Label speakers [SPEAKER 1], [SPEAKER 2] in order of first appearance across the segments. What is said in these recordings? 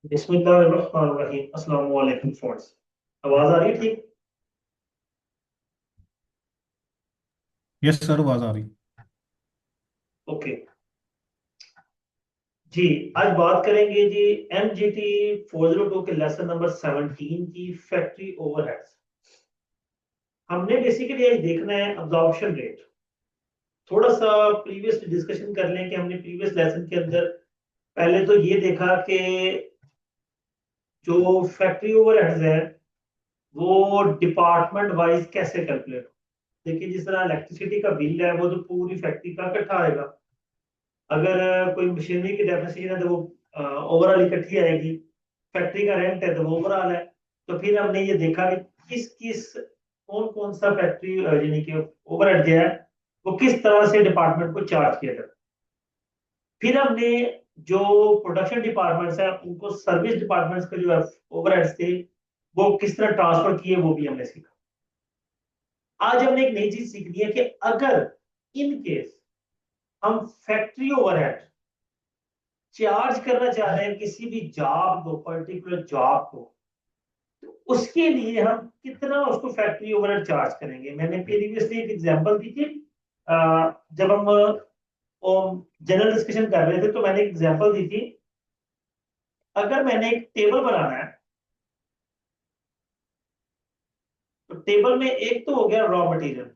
[SPEAKER 1] बिस्मिल्लाहिर्रहमानिर्रहीम। अस्सलाम वालेकुम फ्रेंड्स। आवाज आ रही है ठीक?
[SPEAKER 2] यस सर, आवाज आ रही।
[SPEAKER 1] ओके जी। आज बात करेंगे जी MGT 402 के लेसन नंबर 17 की फैक्ट्री ओवरहेड्स। हमने बेसिकली आज देखना है अब्जॉर्प्शन रेट। थोड़ा सा प्रीवियस डिस्कशन कर लें कि हमने प्रीवियस लेसन के अंदर पहले तो ये देखा कि जो फैक्ट्री ओवरहेड्स है वो डिपार्टमेंट वाइज कैसे कैलकुलेट हो। देखिए, जिस तरह इलेक्ट्रिसिटी का बिल है वो तो पूरी फैक्ट्री का इकट्ठा आएगा। अगर कोई मशीनरी की डेप्रिसिएशन है तो वो ओवरऑल इकट्ठी आएगी। फैक्ट्री का रेंट है तो वो ओवरऑल है। तो फिर हमने ये देखा कि किस किस कौन कौन सा फैक्ट्री यानी कि ओवरहेड जो है वो किस तरह से डिपार्टमेंट को चार्ज किया जाता है। फिर हमने जो प्रोडक्शन डिपार्टमेंट्स है उनको सर्विस डिपार्टमेंट्स के जो ओवरहेड्स थे वो किस तरह ट्रांसफर किए वो भी हमने सीखा। आज हमने एक नई चीज सीखनी है कि अगर इन केस हम फैक्ट्री ओवरहेड चार्ज करना चाह रहे हैं किसी भी जॉब को, पर्टिकुलर जॉब को, तो उसके लिए हम कितना उसको फैक्ट्री ओवरहेड चार्ज करेंगे। मैंने प्रीवियसली एक एग्जांपल दी थी। जब हम जनरल डिस्कशन कर रहे थे तो मैंने एक एग्जांपल दी थी। अगर मैंने एक टेबल बनाना है तो टेबल में एक तो हो गया रॉ मटेरियल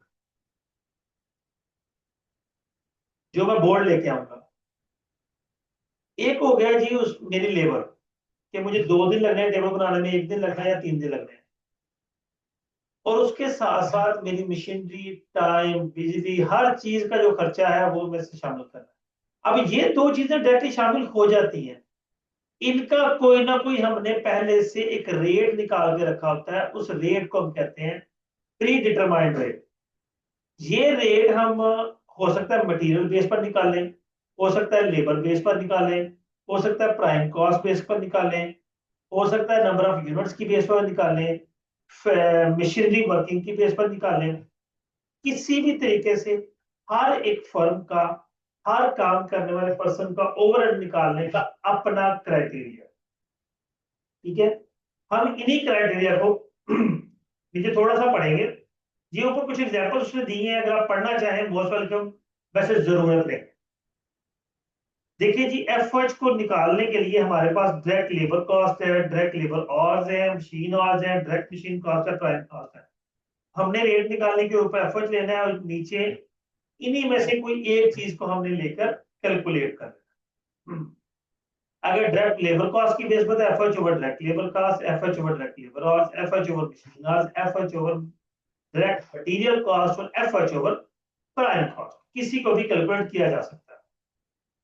[SPEAKER 1] जो मैं बोर्ड लेके आऊंगा। एक हो गया जी उस मेरी लेबर कि मुझे 2 दिन लगने हैं टेबल बनाने में, 1 दिन लगना है या 3 दिन लगने हैं। और उसके साथ साथ मेरी मशीनरी, टाइम, बिजली, हर चीज का जो खर्चा है वो मैं से शामिल करना है। अब ये दो चीजें डायरेक्टली शामिल हो जाती हैं। इनका कोई ना कोई हमने पहले से एक रेट निकाल के रखा होता है। उस रेट को हम कहते हैं प्री डिटरमाइंड रेट। ये रेट हम हो सकता है मटेरियल बेस पर निकालें, हो सकता है लेबर बेस पर निकालें, हो सकता है प्राइम कॉस्ट बेस पर निकालें, हो सकता है नंबर ऑफ यूनिट्स की बेस पर निकालें, मशीनरी वर्किंग की बेस पर निकालें। किसी भी तरीके से हर एक फर्म का, हर काम करने वाले पर्सन का ओवरहेड निकालने का अपना क्राइटेरिया। ठीक है। हम इन्हीं क्राइटेरिया को नीचे थोड़ा सा पढ़ेंगे। ये ऊपर कुछ एग्जांपल उसने दिए हैं, अगर आप पढ़ना चाहें मोस्ट वेलकम। वैसे जरूरत नहीं। देखिए जी, एफर्ट को निकालने के लिए हमारे पास डायरेक्ट लेबर कॉस्ट है, डायरेक्ट लेबर आवर्स है, मशीन आवर्स है, डायरेक्ट मशीन कॉस्ट है, प्राइम कॉस्ट है। हमने रेट निकालने के ऊपर एफर्ट लेना है और नीचे इन्हीं में से कोई एक चीज को हमने लेकर कैलकुलेट करना है। अगर डायरेक्ट लेबर कॉस्ट की बेस पर FH over direct labour cost, FH over direct labour और FH over machine cost, FH over direct material cost और एफएच ओवर प्राइम कॉस्ट, किसी को भी कैलकुलेट किया जा सकता है।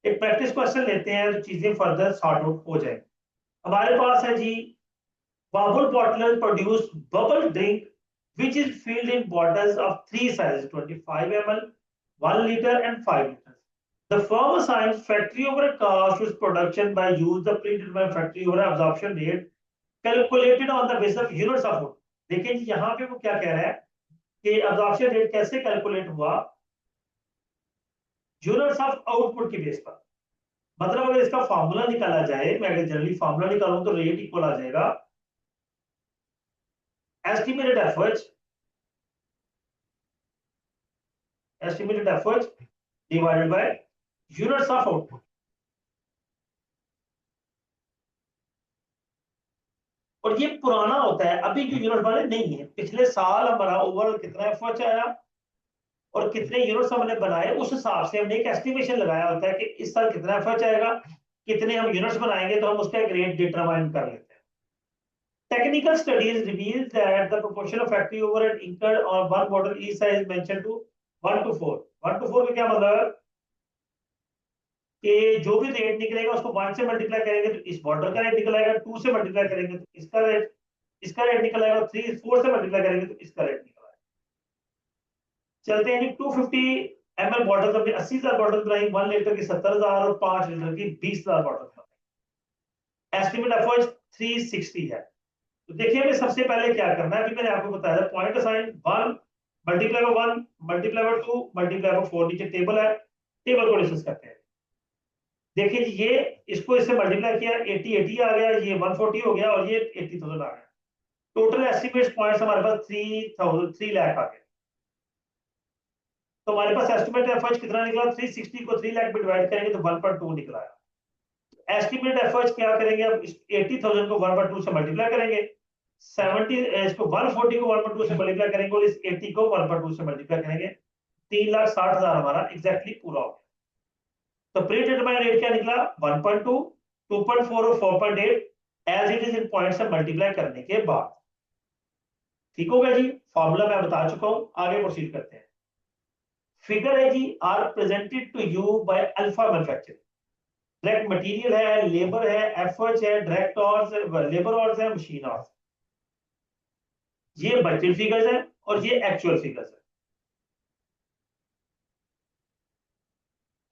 [SPEAKER 1] एक प्रैक्टिस क्वेश्चन लेते हैं तो चीजें फर्दर सॉर्ट आउट हो जाए। हमारे पास है जी, bubble bottlers produce bubble drink which is filled in bottles of three sizes: 25 ml, 1 liter and 5 liters. The firm assigns factory overhead cost to its production by use the predetermined factory overhead absorption rate calculated on the basis of units of output. देखिए जी, यहाँ पे वो क्या कह रहा है कि absorption rate कैसे कैलकुलेट हुआ? यूनिट्स ऑफ आउटपुट की बेस पर। मतलब अगर इसका फॉर्मूला निकाला जाए, मैं अगर जनरली फॉर्मूला निकालूं तो रेट इक्वल आ जाएगा estimated effort, estimated efforts divided by units of output। और ये पुराना होता है, अभी जो यूनिट वाले नहीं है। पिछले साल हमारा ओवरऑल कितना एफर्ट आया और कितने यूनिट्स हमने बनाए, उस हिसाब से हमने एक एस्टिमेशन लगाया होता है कि इस साल कितना एफर्ट आएगा, कितने हम यूनिट्स बनाएंगे, तो हम उसका एक रेट डिटरमाइन कर लेते हैं। Technical studies reveal that the proportion of factory overhead incurred on one bottle each size mention to 1 to 4। 1 to 4 में क्या मतलब है कि जो भी रेट निकलेगा उसको 1 से मल्टीप्लाई करेंगे तो इस बॉर्डर का रेट निकल आएगा, 2 से मल्टीप्लाई करेंगे तो इसका रेट निकल आएगा, 3 4 से मल्टीप्लाई करेंगे तो इसका रेट निकल आएगा। चलते हैं 250 ml बॉटल, हमने 80,000 बॉटल बनाई, 1 लीटर की 70,000 और 5 लीटर की 20,000 बॉटल बनाई। एस्टिमेट एफर्ट 360 है। तो देखिए हमें सबसे पहले क्या करना है, अभी मैंने आपको बताया था point assign 1 multiply by 1 multiply by 2 multiply by 4। नीचे टेबल है, टेबल को डिस्कस करते हैं। देखिए जी, ये इसको इससे मल्टीप्लाई किया, 80 आ गया, ये 140 हो गया और ये 80,000 आ गया। टोटल एस्टिमेट पॉइंट्स हमारे पास 3 लाख आ गए। तो हमारे पास एस्टिमेट एफर्ज कितना निकला, 360 को 3 लाख में डिवाइड करेंगे तो 1.2 निकला है। एस्टिमेट एफर्ज क्या करेंगे, अब 80,000 को 1/2 से मल्टीप्लाई करेंगे, 70 इसको 140 को 1/2 से मल्टीप्लाई करेंगे और इस 80 को 1/2 से मल्टीप्लाई करेंगे, 3,60,000 हमारा एग्जैक्टली पूरा हो गया। तो प्री डिटरमाइंड रेट क्या निकला, 1.2, 2.4 और 4.8 as it is in point से मल्टीप्लाई करने के बाद। ठीक हो गया जी, फॉर्मूला मैं बता चुका हूं, आगे प्रोसीड करते हैं। फिगर है जी, are presented to you by Alpha Manufacture. Direct material है, लेबर है, एफर्ट है, डायरेक्ट और लेबर और है, मशीन और। ये बजटेड फिगर्स है और ये एक्चुअल फिगर्स है।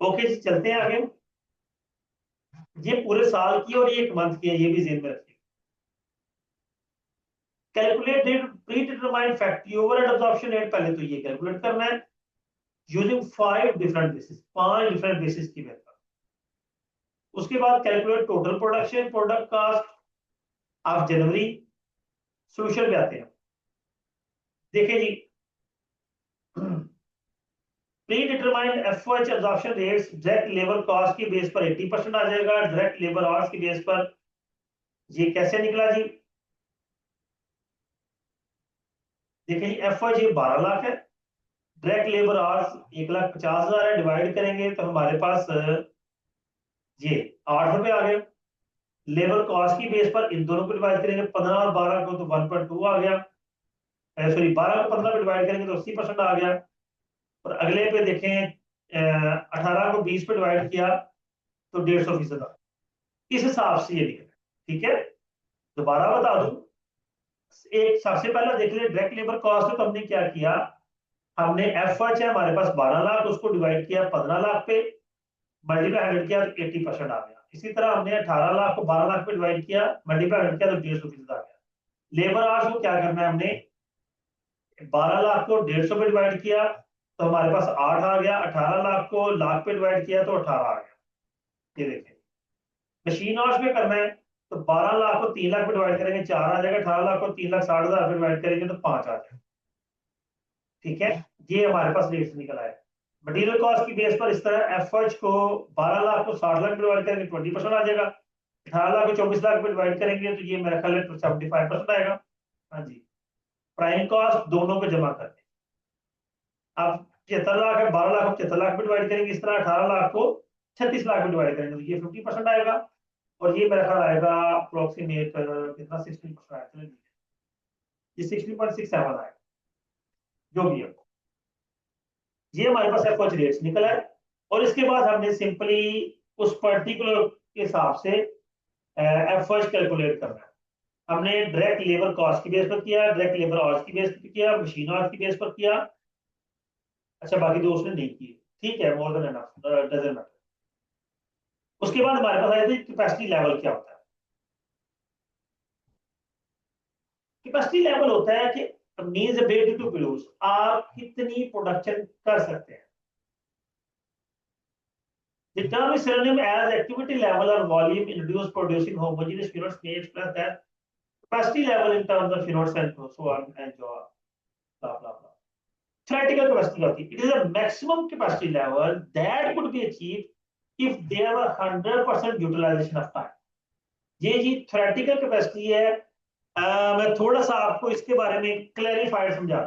[SPEAKER 1] ओके जी, चलते हैं आगे। ये पूरे साल की और ये एक मंथ की है, ये भी जेन में रखिए। Calculated predetermined factory overhead absorption rate, पहले तो ये कैलकुलेट करना है using 5 different basis, 5 different basis की मेथड। उसके बाद calculate total production product cost of January. Solution पे आते हैं। देखिए जी, predetermined FOH absorption rates direct labour cost की बेस पर 80% आ जाएगा, डायरेक्ट लेबर आवर्स की बेस पर। ये कैसे निकला जी, देखिए जी, एफओएच ये 12 लाख है, डायरेक्ट लेबर आवर्स 1,50,000 है, डिवाइड करेंगे तो हमारे पास ये 8 रुपए आ गए। लेबर कॉस्ट की बेस पर इन दोनों को डिवाइड करेंगे, 15 और 12 को तो 1.2 आ गया, सॉरी 12 को 15 पे डिवाइड करेंगे तो 80% आ गया। और अगले पे देखें, 18 को 20 पे डिवाइड किया तो 150% आ। इस हिसाब से ये निकला। ठीक है, दोबारा बता दूं, एक सबसे पहले देख लिया डायरेक्ट लेबर कॉस्ट, तो हमने क्या किया, हमने एफ एच है हमारे पास 12 लाख, उसको डिवाइड किया 15 लाख पे, मल्टीप्लाई 100 किया तो 80% आ गया। इसी तरह हमने 18 लाख को 12 लाख पे डिवाइड किया, मल्टीप्लाई 100 किया तो 150% आ गया। लेबर आवर्स को क्या करना है, हमने 12 लाख को 150 पे डिवाइड किया तो हमारे पास 8 आ गया, 18 लाख को लाख पे डिवाइड किया तो 18 आ गया। ये देखें, मशीन आवर्स में करना है तो 12 लाख को 3 लाख पे डिवाइड करेंगे 4 आ जाएगा, 18 लाख को 3,60,000 पे डिवाइड करेंगे तो 5 आ जाएगा। ठीक है, ये हमारे पास रेट निकला है। मटेरियल कॉस्ट की बेस पर इस तरह एफर्ज को 12 लाख को 60 लाख पे डिवाइड करेंगे 20% आ जाएगा, 18 लाख को 24 लाख पे डिवाइड करेंगे तो ये मेरा ख्याल है 75% आएगा। हाँ जी, प्राइम कॉस्ट दोनों को जमा करके अब 73 लाख है, 12 लाख को 73 लाख में डिवाइड करेंगे, इस तरह 18 लाख को 36 लाख में डिवाइड करेंगे तो ये 50% आएगा। और ये मेरा ख्याल आएगा अप्रोक्सीमेट कितना, 16% आएगा, चलिए ये 16.67 आएगा, जो भी है। ये हमारे पास एफओएच रेट्स निकला है। और इसके बाद हमने सिंपली उस पर्टिकुलर के हिसाब से एफओएच कैलकुलेट करना है। हमने डायरेक्ट लेबर कॉस्ट की बेस पर किया, डायरेक्ट लेबर आवर्स की बेस पर किया, मशीन आवर्स की बेस पर किया। अच्छा, बाकी दो उसने नहीं किए, ठीक है, more than enough, doesn't matter. उसके बाद हमारे पास आया था कैपेसिटी लेवल क्या होता है। कैपेसिटी लेवल होता है कि मींस एबिलिटी टू प्रोड्यूस, आप कितनी प्रोडक्शन कर सकते हैं। The term is synonym as activity level or volume introduced producing homogeneous units may express that capacity level in terms of units and so on and so on, blah blah blah. Theoretical capacity होती है, it is a maximum capacity level that could be achieved if there were 100% utilization of time. ये जी theoretical capacity है। मैं थोड़ा सा आपको इसके बारे में क्लैरिफाइड समझा,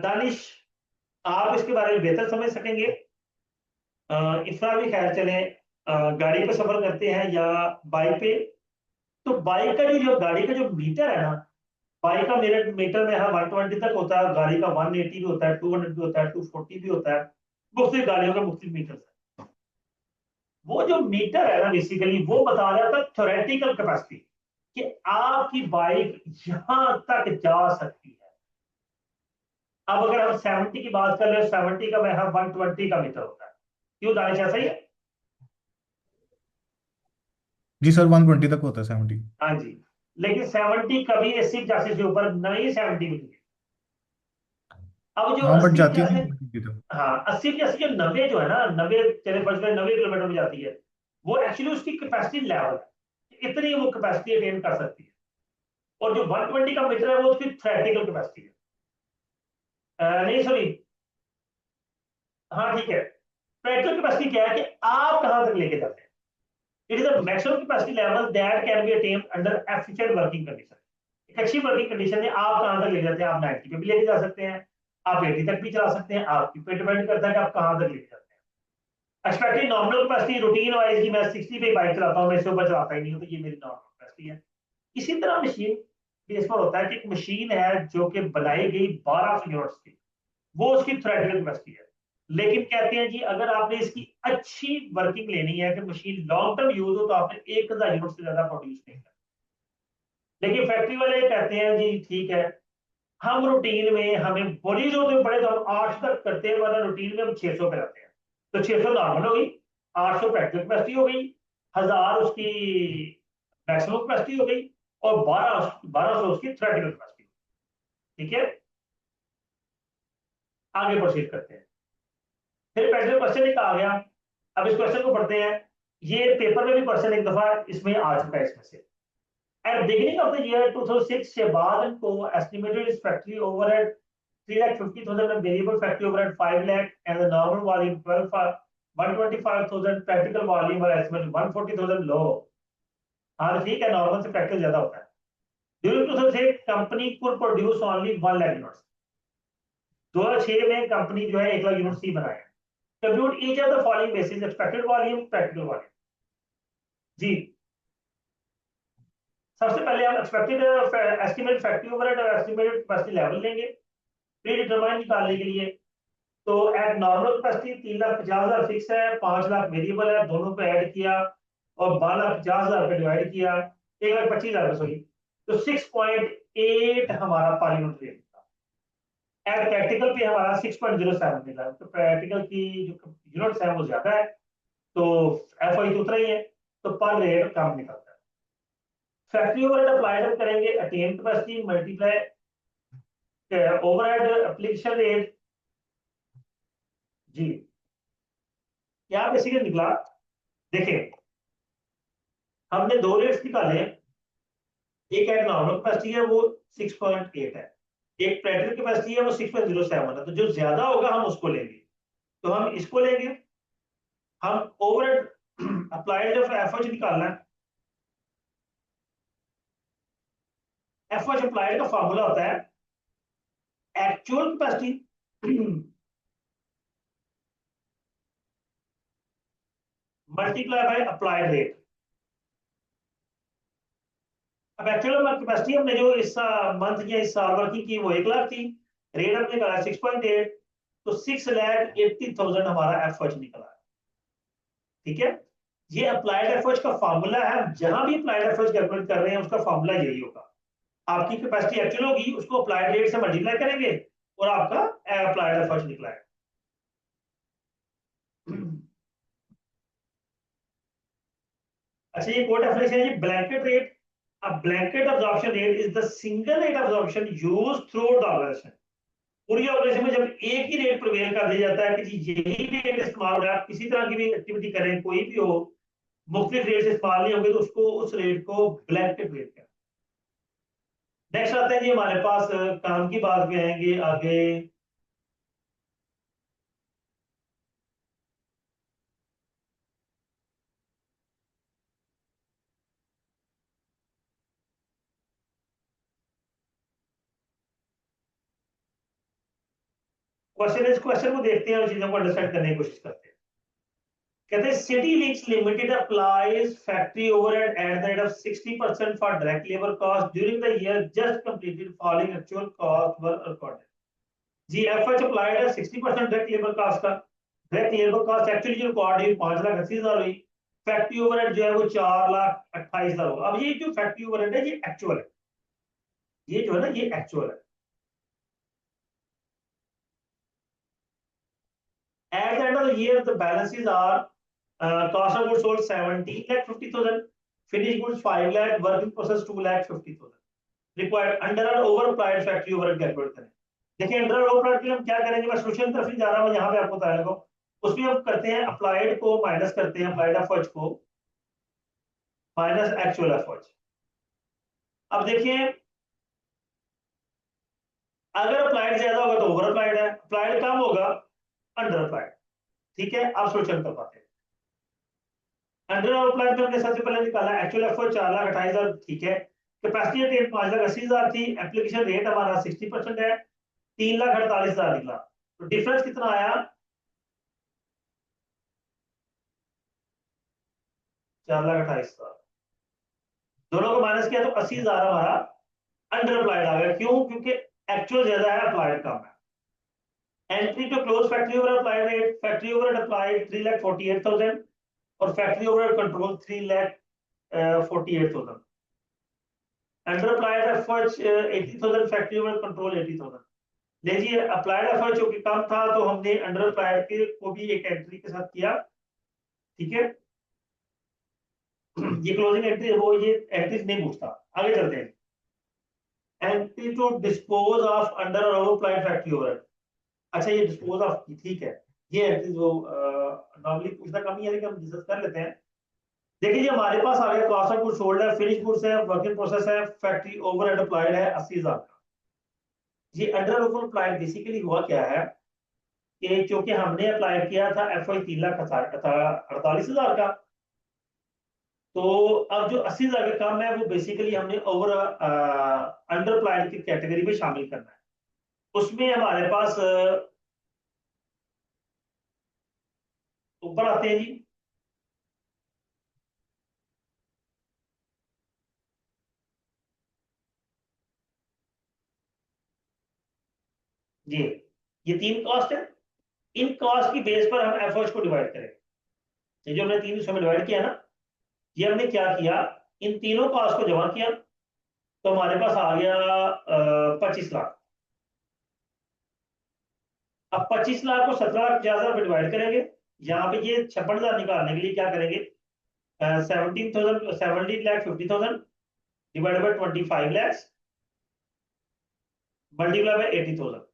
[SPEAKER 1] दानिश आप इसके बारे में बेहतर समझ सकेंगे। इतना भी खैर चले, गाड़ी पे सफर करते हैं या बाइक पे, तो बाइक का जो गाड़ी का जो मीटर है ना, बाइक का मीटर मीटर में हाँ 120 तक होता है, गाड़ी का 180 भी होता है, 200 भी होता है, 240 भी होता है, मुख्तलिफ गाड़ियों का मुख्तलिफ मीटर है। वो जो मीटर है ना, बेसिकली वो बता रहा था थ्योरेटिकल कैपेसिटी, कि आपकी बाइक यहां तक जा सकती है। अब अगर हम 70 की बात कर ले, 70 का मैं 120 का मीटर होता है, क्यों दानिश ऐसा ही है।
[SPEAKER 2] जी सर, 120 तक होता है, 70।
[SPEAKER 1] हाँ जी, लेकिन 70 कभी 80 85 से ऊपर नहीं, 70 मिलेगी। अब जो
[SPEAKER 2] हाँ बट
[SPEAKER 1] 80
[SPEAKER 2] जाती
[SPEAKER 1] पचासी,
[SPEAKER 2] नहीं 120 तक।
[SPEAKER 1] हाँ 80 पचासी जो 90 जो है ना, 90 चले फर्स्ट में 90 किलोमीटर में जाती है, वो एक्चुअली उसकी कैपेसिटी लेवल है, इतनी वो कैपेसिटी अटेन कर सकती है। और जो 120 का मीटर है वो उसकी थ्योरेटिकल कैपेसिटी है। नहीं सॉरी, हाँ ठीक है। प्रैक्टिकल कैपेसिटी क्या है कि आप कहां तक लेके जाते हैं। It is the maximum capacity level that can be attend under efficient working condition. एक अच्छी वर्किंग कंडीशन में आप कहां तक ले जाते हैं। आप 90 पे भी लेके जा सकते हैं, आप 80 तक भी चला सकते हैं, आपके पे डिपेंड करता है कि आप कहां तक लेके जाते हैं। Expected normal capacity routine wise की मैं 60 पे बाइक चलाता हूं, मैं इससे ऊपर चलाता ही नहीं हूं, तो ये मेरी नॉर्मल कैपेसिटी है। इसी तरह मशीन बेस पर होता है कि एक मशीन है जो कि बनाई गई 1200 यूनिट्स की, वो उसकी थ्योरेटिकल कैपेसिटी है। लेकिन कहते हैं जी अगर आपने इसकी अच्छी वर्किंग लेनी है कि मशीन लॉन्ग टर्म यूज हो, तो आपने 1000 यूनिट से ज्यादा प्रोड्यूस नहीं करना। लेकिन फैक्ट्री वाले कहते हैं जी ठीक है, हम रूटीन में हमें बड़ी जरूरत में पड़े तो हम 800 तक करते हैं, वरना रूटीन में हम 600 पे रहते हैं। तो 600 नॉर्मल हो गई, 800 प्रैक्टिकल कैपेसिटी हो गई, 1000 उसकी मैक्सिमम कैपेसिटी हो गई, और 1200 उसकी थ्योरेटिकल कैपेसिटी। ठीक है, आगे प्रोसीड करते हैं। फिर पहले क्वेश्चन एक आ गया, अब इस क्वेश्चन को पढ़ते हैं। ये पेपर में भी क्वेश्चन एक दफा इसमें आ चुका है इसमें से। At beginning of the year 2006, Shehbaz and Co. estimated its factory overhead 3,50,000 and variable factory overhead 5 lakh, and the normal volume 125,000, practical volume were estimated 140,000 low. हाँ ठीक है, नॉर्मल से प्रैक्टिकल ज्यादा होता है। During 2006, company could produce only 1 lakh units. 2006 में company जो है 1 लाख यूनिट्स ही बनाया। Compute each of the following basis: expected volume, practical volume। जी, सबसे पहले हम एक्सपेक्टेड एस्टिमेट फैक्ट्री ओवरहेड और एस्टिमेटेड कैपेसिटी लेवल लेंगे प्री डिटरमाइन निकालने के लिए। तो एट नॉर्मल कैपेसिटी 3,50,000 फिक्स है, 5 लाख वेरिएबल है, दोनों पे ऐड किया और 12,50,000 पे डिवाइड किया, 1,25,000 सॉरी, तो 6.8 हमारा पर यूनिट रेट था। एट प्रैक्टिकल पे हमारा 6.07 मिला, तो प्रैक्टिकल की जो यूनिट्स है वो ज्यादा है, तो एफ आई तो उतना ही है, तो पर रेट कम निकलता है। फैक्ट्री ओवरहेड अप्लाई करेंगे attain capacity multiply overhead application rate. जी, क्या बेसिकली निकला, देखिए हमने दो रेट्स निकाले हैं। एक है नॉर्मल कैपेसिटी है वो 6.8 है, एक प्रैक्टिकल कैपेसिटी है वो 6.07 है। तो जो ज्यादा होगा हम उसको लेंगे, तो हम इसको लेंगे। हम ओवरहेड अप्लाइड एफएच निकालना है। एफएच अप्लाइड का फॉर्मूला होता है actual capacity multiply by applied rate. अब एक्चुअल कैपेसिटी हमने जो इस मंथ या इस साल वर्किंग की वो 1 लाख थी, रेट हमने निकाला 6.8, तो 6,80,000 हमारा एफएच निकला है। ठीक है, ये अप्लाइड एफएच का फार्मूला है, जहां भी अप्लाइड एफएच कैलकुलेट कर रहे हैं उसका फार्मूला यही होगा। आपकी कैपेसिटी एक्चुअल होगी, उसको अप्लाइड रेट से मल्टीप्लाई करेंगे और आपका अप्लाइड एफएच निकला है। अच्छा, ये कोड डेफिनेशन है, ये blanket rate. A blanket absorption rate is the single rate absorption used throughout the organization। पूरी ऑर्गेनाइजेशन में जब एक ही रेट प्रिवेल कर दिया जाता है कि जी यही रेट इस्तेमाल हो रहा है, आप किसी तरह की भी एक्टिविटी करें कोई भी हो, मुख्तलिफ रेट से इस्तेमाल नहीं होंगे, तो उसको उस रेट को ब्लैंकेट रेट कहते हैं। नेक्स्ट आते हैं जी हमारे पास काम की बात पे आएंगे आगे। क्वेश्चन, इस क्वेश्चन को देखते हैं और चीजों को अंडरस्टैंड करने की कोशिश करते हैं। कहते हैं city links limited applies factory overhead at the rate of 60% for direct labour cost during the year just completed, following actual cost were recorded. जी एफएच अप्लाइड है 60% डायरेक्ट लेबर कॉस्ट का। डायरेक्ट लेबर कॉस्ट एक्चुअली जो record हुई 5,80,000 हुई। Factory overhead जो है वो 4,28,000 होगा। अब ये जो फैक्ट्री ओवरहेड है ये एक्चुअल है, ये जो है ना ये एक्चुअल है। At the end of the year, the balances are cost of goods sold 17,50,000, finished goods 5 lakh, work in process 2,50,000. Required under or over applied factory overhead calculate करें। देखिए अंडर ओवर के लिए हम क्या करेंगे, मैं सोल्यूशन की तरफ नहीं जा रहा हूँ, यहाँ पे आपको बताया लगो। उसमें हम करते हैं अप्लाइड को माइनस करते हैं, अप्लाइड एफ एच को माइनस एक्चुअल एफ एच। अब देखिए अगर अप्लाइड ज्यादा होगा तो ओवर अप्लाइड है, अप्लाइड कम होगा अंडर अप्लाइड। ठीक है, आप सोल्यूशन कर पाते हैं। अंडर अप्लाइड में हमने सबसे पहले निकाला एक्चुअल एफ एच 4,28,000, ठीक है। कैपेसिटी रेट 5,80,000 थी, एप्लीकेशन रेट हमारा 60% है, 3,48,000 निकला। तो डिफरेंस कितना आया, 4,28,000। दोनों को माइनस किया तो 80,000 हमारा अंडर अप्लाइड आ गया। क्यों? क्योंकि एक्चुअल ज्यादा है, अप्लाइड कम है। Entry to close factory over applied rate, factory over applied 3,48,000 और factory over control 3,48,000। Under applied effort 80,000, factory over control 80,000। लीजिए अप्लाइड एफर्ट जो कि कम था तो हमने अंडर अप्लाइड के को भी एक एंट्री के साथ किया, ठीक है। ये क्लोजिंग एंट्री वो ये एंट्रीज नहीं पूछता। आगे चलते हैं। Entry to dispose of under और ओवर अप्लाइड फैक्ट्री ओवर। अच्छा ये डिस्पोज ऑफ की, ठीक है। ये एंट्रीज वो नॉर्मली पूछना कम ही है, लेकिन हम डिस्कस कर लेते हैं। देखिए हमारे पास आ गया कॉस्ट ऑफ गुड्स सोल्ड है, फिनिश गुड्स है, वर्क इन प्रोसेस है, फैक्ट्री ओवर एंड अप्लाइड है 80,000 का। ये अंडर ओवर अप्लाइड बेसिकली हुआ क्या है कि क्योंकि हमने अप्लाई किया था एफ आई 3,48,000 का, तो अब जो 80,000 का काम है वो बेसिकली हमने ओवर अंडर अप्लाइड की कैटेगरी में शामिल करना है। उसमें हमारे पास ऊपर आते हैं जी। जी ये तीन कॉस्ट है, इन कॉस्ट की बेस पर हम एफर्ट्स को डिवाइड करें। ये जो हमने तीन हिस्सों में डिवाइड किया ना, ये हमने क्या किया, इन तीनों कॉस्ट को जमा किया तो हमारे पास आ गया 25 लाख। अब 25 लाख को 17,50,000 में डिवाइड करेंगे। यहाँ पे ये 56,000 निकालने के लिए क्या करेंगे, 17,50,000 divide by 25 lakhs multiply by 80,000।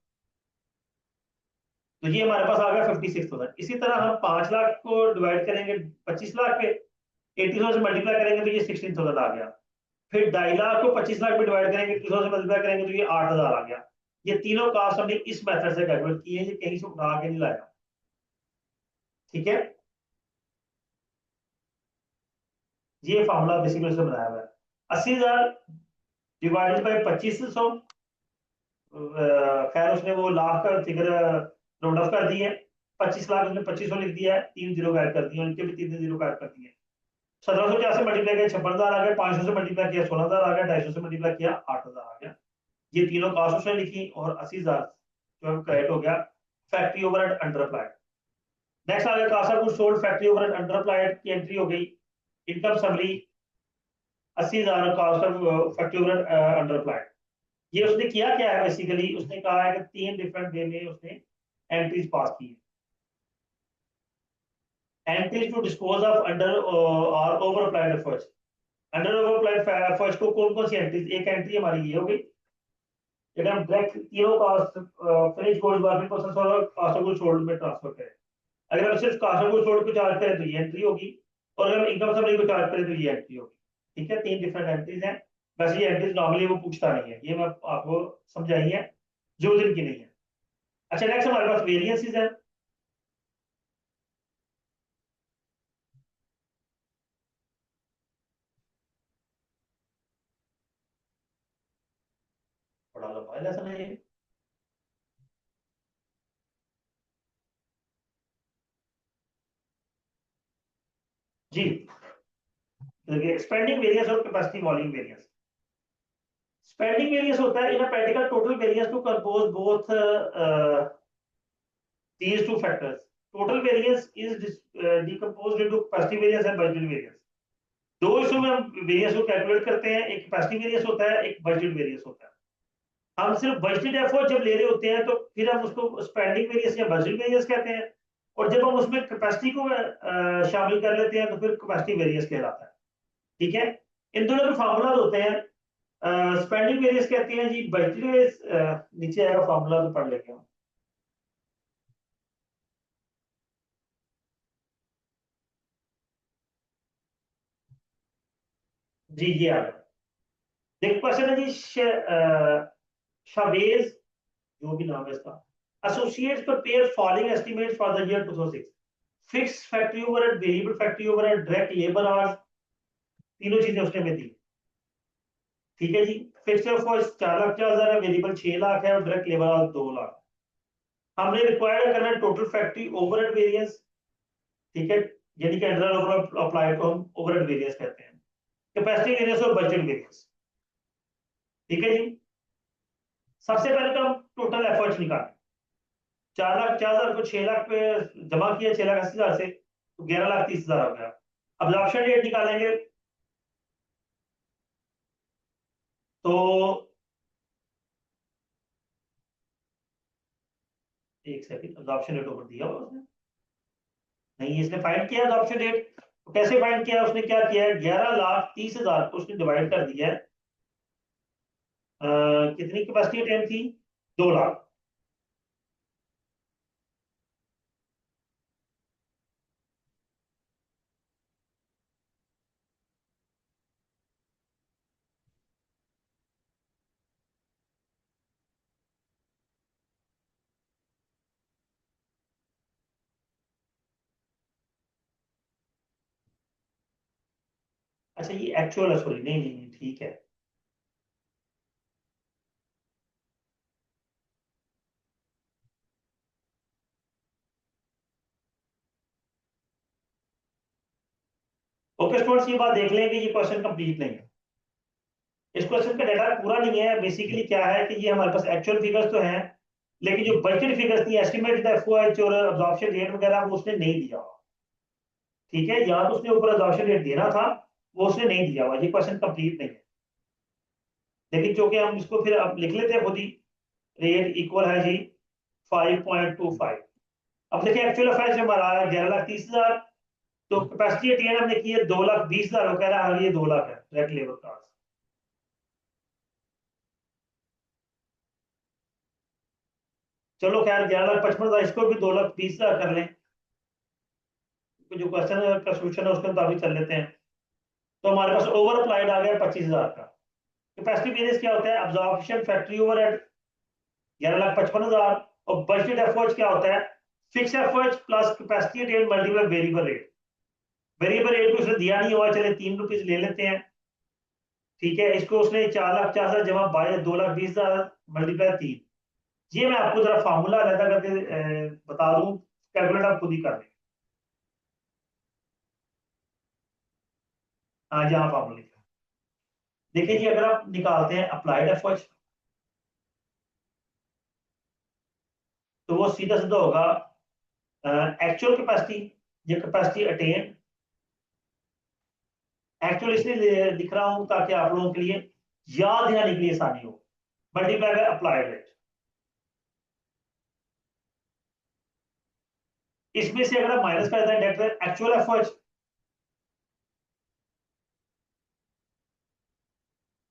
[SPEAKER 1] तो ये हमारे पास आ गया 56,000। इसी तरह हम 5 लाख को डिवाइड करेंगे 25 लाख पे, 80,000 से मल्टीप्लाई करेंगे तो ये 16,000 आ गया। फिर 2.5 लाख को 25 लाख में डिवाइड करेंगे, 80,000 से मल्टीप्लाई करेंगे तो ये 8,000 आ गया। ये तीनों कास्ट हमने इस मेथड से कैलकुलेट किए हैं, ये कहीं से उठा के नहीं लाया, ठीक है। ये फॉर्मूला बेसिकली से बनाया हुआ है। 80,000 डिवाइडेड बाई 2500, खैर उसने वो लाख का फिगर राउंड ऑफ कर दी है। 25 लाख उसने 2500 लिख दिया है, 3 जीरो गायब कर दिए, उनके भी 3 जीरो गायब कर दिए। 1750 से मल्टीप्लाई किया 56,000 आ गया, 500 से मल्टीप्लाई किया 16,000 आ गया, 250 से मल्टीप्लाई किया 8,000 आ गया। ये तीनों कास्ट उसने लिखी और 80,000 जो है करेक्ट हो गया factory overhead under applied. Next आ गया cost of goods sold factory overhead under applied की एंट्री हो गई। Income summary 80,000 cost of factory overhead under applied. ये उसने किया क्या है, बेसिकली उसने कहा है कि 3 डिफरेंट वे में उसने एंट्रीज पास की है। Entries to dispose of under और over applied efforts. Under over applied efforts को कौन कौन सी एंट्रीज, एक एंट्री हमारी ये हो गई, अगर हम डायरेक्ट तीनों cost finish goods work in process और कॉस्ट ऑफ गुड्स सोल्ड में ट्रांसफर करें। अगर हम सिर्फ कॉस्ट ऑफ गुड्स सोल्ड को चार्ज करें तो ये एंट्री होगी, और अगर हम इनकम समरी को चार्ज करें तो ये एंट्री होगी। ठीक है, 3 डिफरेंट एंट्रीज हैं। वैसे ये एंट्रीज नॉर्मली वो पूछता नहीं है, ये मैं आपको समझाई है, जो दिन की नहीं है। अच्छा नेक्स्ट हमारे पास वेरिएंसेस है। बड़ा लंबा लेसन है ये। जी देखिए स्पेंडिंग वेरिएंस और capacity volume variance. Spending variance होता है in a practical total variance to compose both these two factors. Total variance is decomposed into capacity variance and budget variance. दो हिस्सों में हम वेरिएंस को कैलकुलेट करते हैं, एक कैपेसिटी वेरिएंस होता है, एक बजटेड वेरिएंस होता है। हम सिर्फ बजटेड एफर्ट जब ले रहे होते हैं तो फिर हम उसको स्पेंडिंग वेरिएंस या बजट वेरिएंस कहते हैं, और जब हम उसमें कैपेसिटी को शामिल कर लेते हैं तो फिर कैपेसिटी वेरिएंस कहलाता है। ठीक है, इन दोनों के फार्मूलाज होते हैं। स्पेंडिंग वेरियंस कहते हैं जी बजट वेरियंस। नीचे आएगा फॉर्मूला तो पढ़ लेते हैं। जी ये आ गया। देखो क्वेश्चन है जी शावेज, जो भी नाम है इसका, associates prepare following estimates for the year 2006। Fix factory overhead, variable factory overhead, direct labour hours, तीनों चीजें उसने में दी। ठीक है जी। फिक्स्ड कॉस्ट 4,50,000 है, वेरिएबल 6 लाख है और डायरेक्ट लेबर आवर्स 2 लाख। हमने रिक्वायर्ड करना है टोटल फैक्ट्री ओवरहेड वेरिएंस। ठीक है, यानी कि अंडर ओवर अप्लाई को हम ओवरहेड वेरिएंस कहते हैं। कैपेसिटी वेरिएंस और बजट वेरिएंस। ठीक है जी। सबसे पहले तो हम टोटल एफर्ट्स निकालें। 4,50,000 को 6 लाख पे जमा किया, 6,80,000 से, तो 11,30,000 हो गया। अब ऑप्शन रेट निकालेंगे तो एक सेकंड, ऑप्शन रेट ऊपर दिया हुआ उसने नहीं, इसने फाइंड किया ऑप्शन रेट। तो कैसे फाइंड किया उसने, क्या किया है, 11,30,000 को उसने डिवाइड कर दिया है। कितनी कैपेसिटी टाइम थी, 2 लाख। अच्छा ये एक्चुअल है, सॉरी, नहीं नहीं नहीं, ठीक है। ओके स्टूडेंट्स, ये बात देख लें कि ये क्वेश्चन कंप्लीट नहीं है। इस क्वेश्चन का डाटा पूरा नहीं है। बेसिकली क्या है कि ये हमारे पास एक्चुअल फिगर्स तो हैं, लेकिन जो बजटेड फिगर्स थी, एस्टिमेटेड एफओएच और अब्जॉर्प्शन रेट वगैरह, वो उसने नहीं दिया हुआ। ठीक है, या तो उसने ऊपर अब्जॉर्प्शन रेट देना था, वो उसने नहीं दिया हुआ। ये क्वेश्चन कंप्लीट नहीं है। लेकिन चूंकि हम इसको फिर अब लिख लेते हैं खुद ही, रेट इक्वल है जी 5.25। अब देखिए एक्चुअल अफेक्ट हमारा 11,30,000, तो कैपेसिटी अटेन हमने की है 2,20,000, कह रहा है ये 2 लाख है डायरेक्ट लेबर कास्ट। चलो खैर 11,55,000, इसको भी 2,20,000 कर लें। तो जो क्वेश्चन का सोल्यूशन है उसके मुताबिक चल लेते हैं। तो हमारे पास ओवर अप्लाइड आ गया 25,000 का। कैपेसिटी वेरियंस क्या होता है, अब्जॉर्प्शन फैक्ट्री ओवरहेड 11,55,000, और बजटेड एफर्ट्स क्या होता है, fix efforts plus capacity attain multiply variable rate. Variable rate को उसने दिया नहीं हुआ, चले 3 रुपीज ले लेते हैं। ठीक है, इसको उसने 4,50,000 जमा बाय 2,20,000 मल्टीप्लाई 3। ये मैं आपको जरा फार्मूला अलग करके बता दूं, कैलकुलेट आप खुद ही कर लें। हाँ यहाँ फार्मूला लिखा है। देखिए जी, अगर आप निकालते हैं अप्लाइड एफर्ट्स, तो वो सीधा सीधा होगा एक्चुअल कैपेसिटी, ये कैपेसिटी अटेन। एक्चुअल इसलिए लिख रहा हूं ताकि आप लोगों के लिए याद रहने के लिए आसानी हो, मल्टीप्लाई बाय अप्लाइड रेट। इसमें से अगर आप माइनस कर दें डायरेक्ट एक्चुअल एफर्ट्स,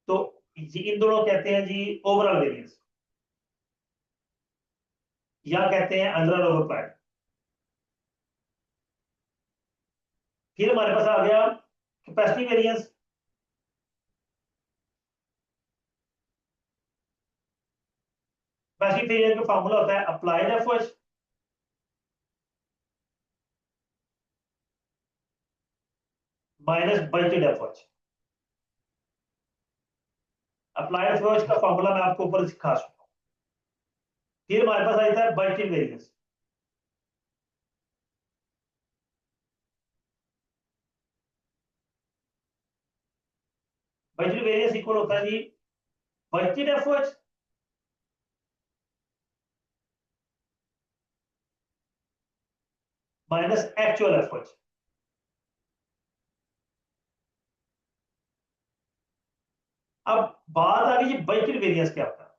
[SPEAKER 1] तो इन दोनों कहते हैं जी ओवरऑल वेरिएंस, या कहते हैं अंडर ओवर अप्लाइड। फिर हमारे पास आ गया कैपेसिटी वेरिएंस। कैपेसिटी वेरिएंस का फार्मूला होता है applied efforts minus budgeted efforts. Applied efforts का फार्मूला मैं आपको ऊपर सिखा सकता हूँ। फिर हमारे पास आ जाता है budgeted variance. Budgeted variance equal होता है जी budgeted efforts minus actual efforts. अब बात आ गई, बजटेड वेरिएंस क्या होता है।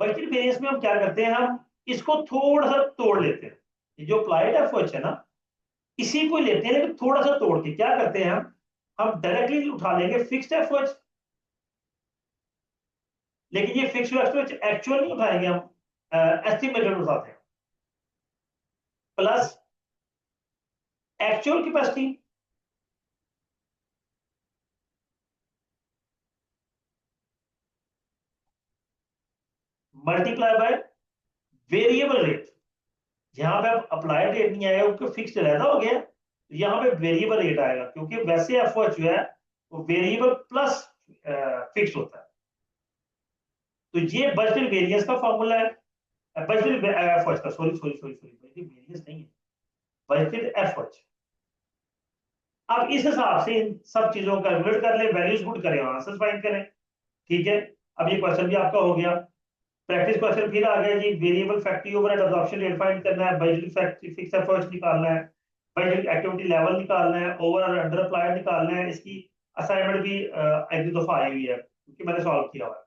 [SPEAKER 1] बजटेड वेरिएंस में हम क्या करते हैं, हम इसको थोड़ा सा तोड़ लेते हैं। ये जो अप्लाइड एफर्ट्स है ना, इसी को लेते हैं लेकिन थोड़ा सा तोड़ के क्या करते हैं हम डायरेक्टली उठा लेंगे फिक्स्ड एफर्ट्स, लेकिन ये फिक्स्ड एफर्ट्स एक्चुअल नहीं उठाएंगे हम, एस्टिमेटेड उठाते हैं plus actual capacity. Multiply by variable rate. यहां पे अब अप्लाइड रेट नहीं आएगा क्योंकि फिक्स्ड रहता हो गया, तो यहां पे वेरिएबल रेट आएगा क्योंकि वैसे एफर्ट जो है वो वेरिएबल प्लस फिक्स होता है। तो ये बजटेड वेरिएंस का फॉर्मूला है, बजटेड एफर्ट का, sorry sorry sorry sorry, budgeted variance नहीं है, बजटेड एफर्ट। अब इस हिसाब से इन सब चीजों को कैलकुलेट कर ले, वैल्यूज पुट करें और आंसर्स फाइंड करें। ठीक है, अब ये क्वेश्चन भी आपका हो गया। प्रैक्टिस क्वेश्चन फिर आ गया जी, variable factory overhead absorption rate find करना है, बजट फैक्ट्री फिक्स एफर्ट्स निकालना है, बजट एक्टिविटी लेवल निकालना है, ओवर और अंडर अप्लाइड निकालना है। इसकी असाइनमेंट भी एक दो दफा आई हुई है क्योंकि मैंने सॉल्व किया हुआ है।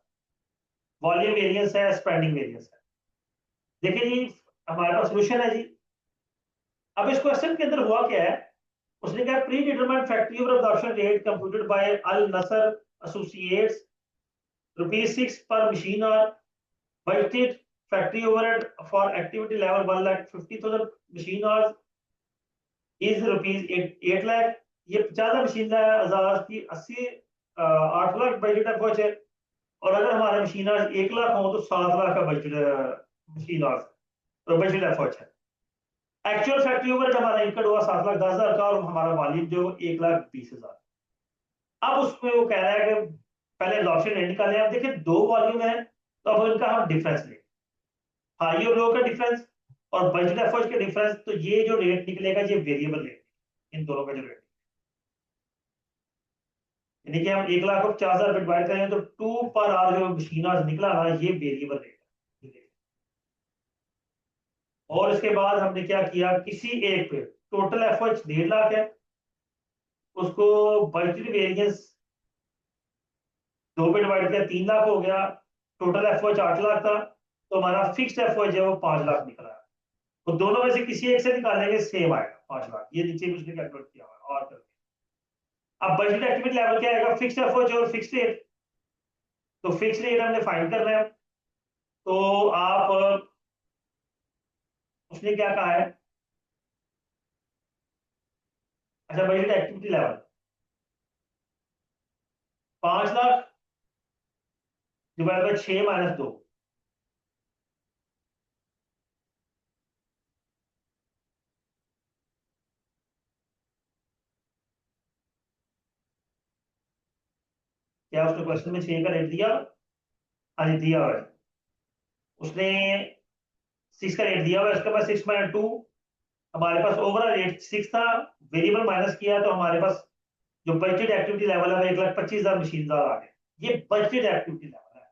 [SPEAKER 1] वॉल्यूम वेरिएंस है, स्पेंडिंग वेरिएंस है। देखिए जी, हमारे पास सोल्यूशन है जी। अब इस क्वेश्चन के अंदर हुआ क्या है, उसने कहा predetermined factory over absorption rate computed by Al Nasr associates ₹6 पर मशीन और budgeted factory overhead for activity level 1,50,000 machine hours is ₹8 lakh। ये 50 मशीन हजार की 80 8 लाख बजट अप्रोच है। और अगर हमारे मशीन आवर्स 1 लाख हो तो 7 लाख का बजट मशीन आवर्स तो बजट अप्रोच है। एक्चुअल फैक्ट्री ओवरहेड हमारा इनकट हुआ 7,10,000 का और हमारा वॉल्यूम जो 1,20,000। अब उसमें वो कह रहा है कि पहले एब्जॉर्प्शन रेट निकाले। अब देखिए दो वॉल्यूम है तो अब इनका हम डिफरेंस लें, हाई और लो का डिफरेंस और बजट एफर्ट का डिफरेंस। तो ये जो रेट निकलेगा ये वेरिएबल रेट, इन दोनों का जो रेट, यानी कि हम 1 लाख को 50,000 डिवाइड करें तो 2 पर आवर जो मशीन आवर्स निकला ना, ये वेरिएबल रेट है। और इसके बाद हमने क्या किया, किसी एक पे टोटल एफर्ट 1.5 लाख है, उसको बजट वेरिएंस 2 पे डिवाइड किया 3 लाख हो गया, टोटल एफर्ट 8 लाख था, तो हमारा फिक्स्ड एफर्ट जो है वो 5 लाख निकला है। तो दोनों में से किसी एक से निकालेंगे, सेम आएगा 5 लाख। ये नीचे भी उसने कैलकुलेट किया हुआ और करके। अब बजट एक्टिविटी लेवल क्या आएगा, फिक्स्ड एफर्ट और फिक्स्ड रेट। तो फिक्स्ड रेट हमने फाइंड करना है। तो आप उसने क्या कहा है, अच्छा budget activity level 5 lakh divide by 6 - 2। क्या उसने क्वेश्चन में 6 का रेट दिया? हाँ जी दिया हुआ है उसने, 6 का रेट दिया हुआ है। उसके बाद 6 - 2, हमारे पास ओवरऑल रेट 6 था, वेरिएबल माइनस किया तो हमारे पास जो बजटेड एक्टिविटी लेवल है वो 1,25,000 मशीन आ गए। ये बजटेड एक्टिविटी लेवल है।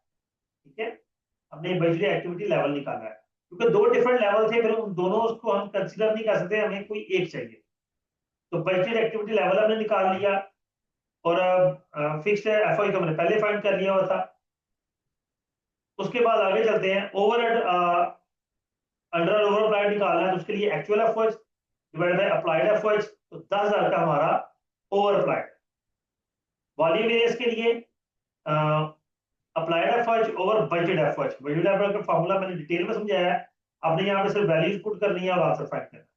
[SPEAKER 1] ठीक है, हमने बजटेड एक्टिविटी लेवल निकाला है क्योंकि दो डिफरेंट लेवल थे, फिर उन दोनों को हम कंसिडर नहीं कर सकते, हमें कोई एक चाहिए। तो बजटेड एक्टिविटी लेवल हमने निकाल लिया और फिक्स्ड एफओई को हमने पहले फाइंड कर लिया हुआ था। उसके बाद आगे चलते हैं, ओवरहेड अंडर ओवर अप्लाइड निकालना है, तो उसके लिए actual efforts divide by applied efforts, तो 10,000 का हमारा ओवर अप्लाइड। वॉल्यूम वेरिएंस के लिए applied efforts over budgeted efforts. Budgeted effort का फॉर्मूला मैंने डिटेल में समझाया है, आपने यहाँ पे सिर्फ वैल्यूज पुट करनी है और आंसर फाइंड करना है।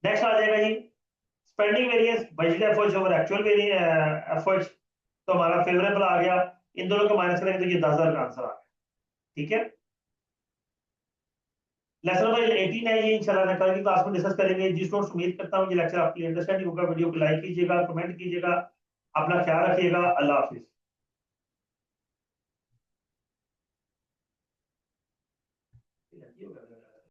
[SPEAKER 1] नेक्स्ट आ जाएगा जी, spending variance, budget efforts over actual efforts. तो हमारा फेवरेबल आ गया, इन दोनों को माइनस करेंगे तो ये 10,000 का आंसर आ गया। ठीक है, लेसन नंबर 18 है ये, इंशाल्लाह कल की क्लास में डिस्कस करेंगे। जिस नोट्स उम्मीद करता हूँ ये लेक्चर आपके लिए अंडरस्टैंडिंग होगा। वीडियो को लाइक कीजिएगा, कमेंट कीजिएगा, अपना ख्याल रखिएगा। अल्लाह हाफिज।